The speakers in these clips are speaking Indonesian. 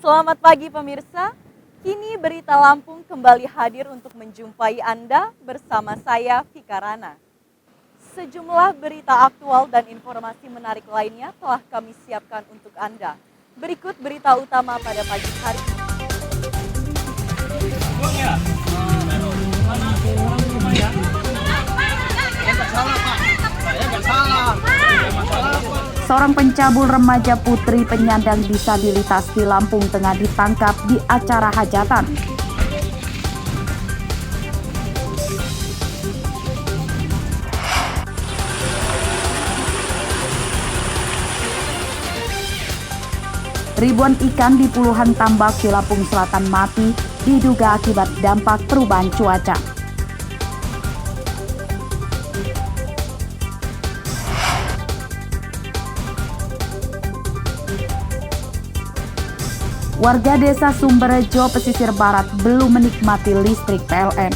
Selamat pagi pemirsa, kini Berita Lampung kembali hadir untuk menjumpai Anda bersama saya Vika Rana. Sejumlah berita aktual dan informasi menarik lainnya telah kami siapkan untuk Anda. Berikut berita utama pada pagi hari ini. Seorang pencabul remaja putri penyandang disabilitas di Lampung Tengah ditangkap di acara hajatan. Ribuan ikan di puluhan tambak di Lampung Selatan mati diduga akibat dampak perubahan cuaca. Warga desa Sumberjo, pesisir barat belum menikmati listrik PLN.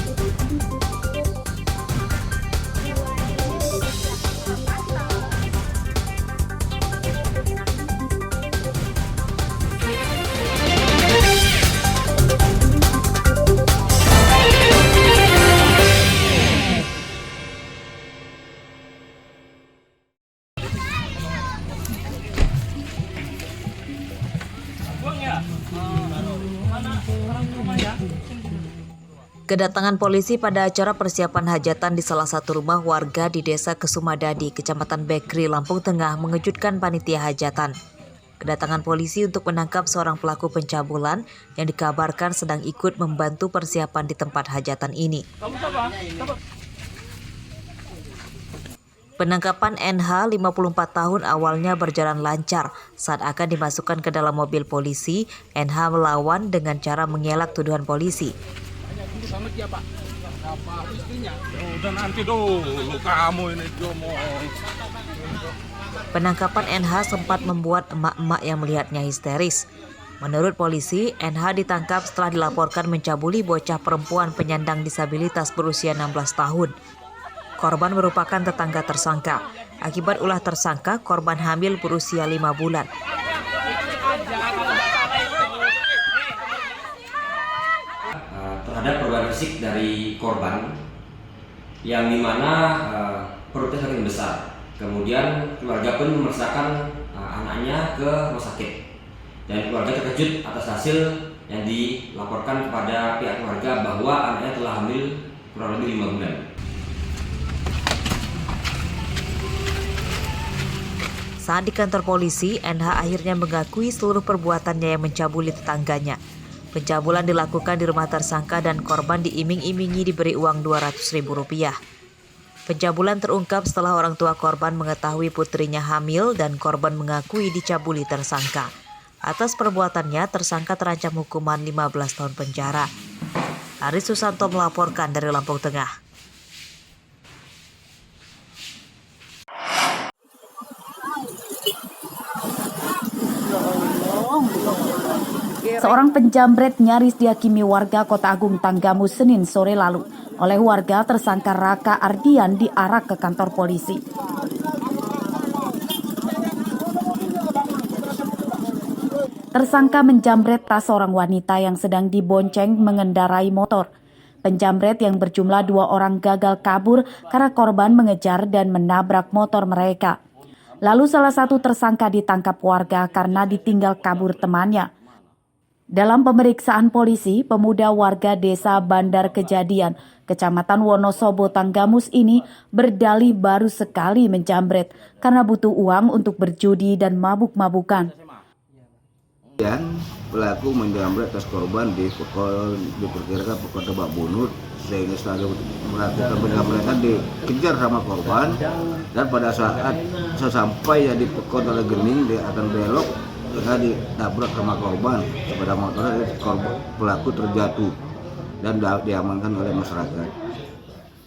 Kedatangan polisi pada acara persiapan hajatan di salah satu rumah warga di Desa Kesumadadi, Kecamatan Bekri, Lampung Tengah mengejutkan panitia hajatan. Kedatangan polisi untuk menangkap seorang pelaku pencabulan yang dikabarkan sedang ikut membantu persiapan di tempat hajatan ini. Penangkapan NH 54 tahun awalnya berjalan lancar. Saat akan dimasukkan ke dalam mobil polisi, NH melawan dengan cara mengelak tuduhan polisi. Penangkapan NH sempat membuat emak-emak yang melihatnya histeris. Menurut polisi, NH ditangkap setelah dilaporkan mencabuli bocah perempuan penyandang disabilitas berusia 16 tahun. Korban merupakan tetangga tersangka. Akibat ulah tersangka, korban hamil berusia 5 bulan. Terhadap perubahan fisik dari korban yang dimana perutnya semakin besar, kemudian keluarga pun memeriksakan anaknya ke rumah sakit dan keluarga terkejut atas hasil yang dilaporkan kepada pihak keluarga bahwa anaknya telah hamil kurang lebih 5 bulan. Saat di kantor polisi, NH akhirnya mengakui seluruh perbuatannya yang mencabuli tetangganya. Pencabulan dilakukan di rumah tersangka dan korban diiming-imingi diberi uang Rp200.000. Pencabulan terungkap setelah orang tua korban mengetahui putrinya hamil dan korban mengakui dicabuli tersangka. Atas perbuatannya, tersangka terancam hukuman 15 tahun penjara. Aris Susanto melaporkan dari Lampung Tengah. Seorang penjamret nyaris dihakimi warga Kota Agung Tanggamus Senin sore lalu. Oleh warga, tersangka Raka Ardian diarak ke kantor polisi. Tersangka menjamret tas seorang wanita yang sedang dibonceng mengendarai motor. Penjamret yang berjumlah 2 orang gagal kabur karena korban mengejar dan menabrak motor mereka. Lalu salah satu tersangka ditangkap warga karena ditinggal kabur temannya. Dalam pemeriksaan polisi, pemuda warga desa Bandar Kejadian, Kecamatan Wonosobo, Tanggamus ini berdalih baru sekali menjamret karena butuh uang untuk berjudi dan mabuk-mabukan. Pelaku menjamret tas korban diperkirakan pukul tebak bunuh sehingga setelah melakukan penjamretan dikejar sama korban dan pada saat sesampai di pukul oleh gening dia akan belok karena ditabrak sama korban. Sepeda motornya pelaku terjatuh dan diamankan oleh masyarakat.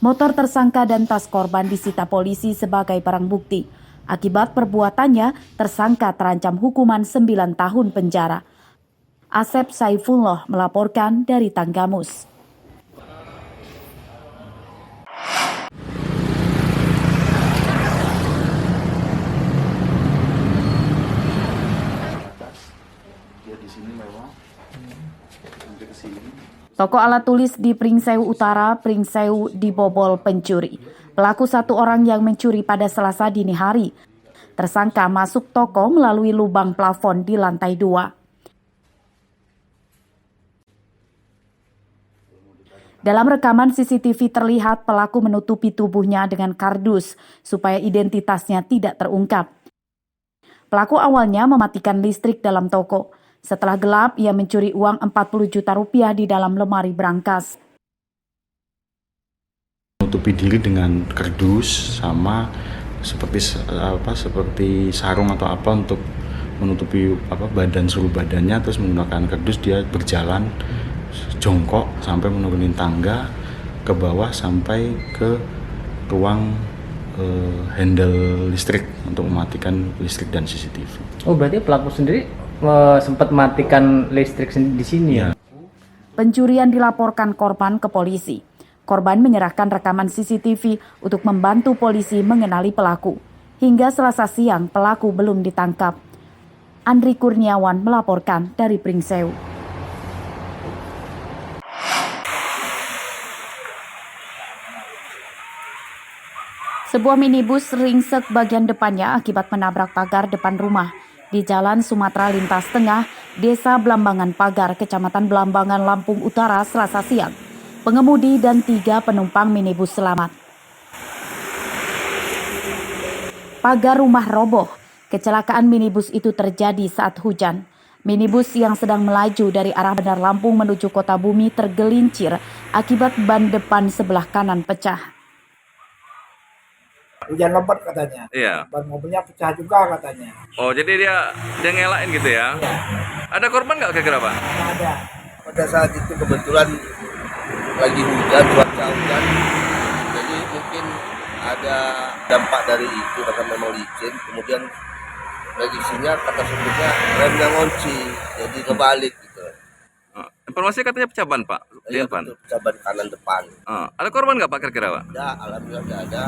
Motor tersangka dan tas korban disita polisi sebagai barang bukti. Akibat perbuatannya, tersangka terancam hukuman 9 tahun penjara. Asep Saifullah melaporkan dari Tanggamus. Dia di sini mewah. Toko alat tulis di Pringsewu Utara, Pringsewu dibobol pencuri. Pelaku satu orang yang mencuri pada Selasa dini hari. Tersangka masuk toko melalui lubang plafon di lantai 2. Dalam rekaman CCTV terlihat pelaku menutupi tubuhnya dengan kardus supaya identitasnya tidak terungkap. Pelaku awalnya mematikan listrik dalam toko. Setelah gelap, ia mencuri uang 40 juta rupiah di dalam lemari brankas. Menutupi diri dengan kardus sama seperti sarung atau apa untuk menutupi seluruh badannya, terus menggunakan kardus dia berjalan jongkok sampai menurunin tangga ke bawah sampai ke ruang handle listrik untuk mematikan listrik dan CCTV. Oh, berarti pelaku sendiri sempat matikan listrik di sini ya? Pencurian dilaporkan korban ke polisi. Korban menyerahkan rekaman CCTV untuk membantu polisi mengenali pelaku. Hingga Selasa siang pelaku belum ditangkap. Andri Kurniawan melaporkan dari Pringsewu. Sebuah minibus ringsek bagian depannya akibat menabrak pagar depan rumah di Jalan Sumatera Lintas Tengah, Desa Blambangan Pagar, Kecamatan Blambangan, Lampung Utara, Selasa siang. Pengemudi dan 3 penumpang minibus selamat. Pagar rumah roboh. Kecelakaan minibus itu terjadi saat hujan. Minibus yang sedang melaju dari arah Bandar Lampung menuju Kota Bumi tergelincir akibat ban depan sebelah kanan pecah. Hujan lebat katanya. Iya. Ban mobilnya pecah juga katanya. Oh, jadi dia ngelain gitu ya? Iya. Ada korban nggak kira-kira, Pak? Nggak ada. Pada saat itu kebetulan lagi hujan, cuaca hujan, jadi mungkin ada dampak dari itu karena memang licin. Kemudian prediksinya kata supirnya remnya ngunci, jadi kebalik gitu. Informasi katanya pecah ban, Pak. Iya, Ban. pecah ban kanan depan. Ada korban nggak, Pak, kira-kira, Pak? Ada, alhamdulillah nggak ada.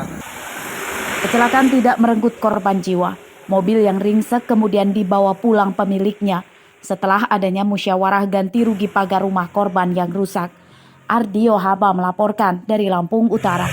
Kecelakaan tidak merenggut korban jiwa. Mobil yang ringsek kemudian dibawa pulang pemiliknya setelah adanya musyawarah ganti rugi pagar rumah korban yang rusak. Ardio Haba melaporkan dari Lampung Utara.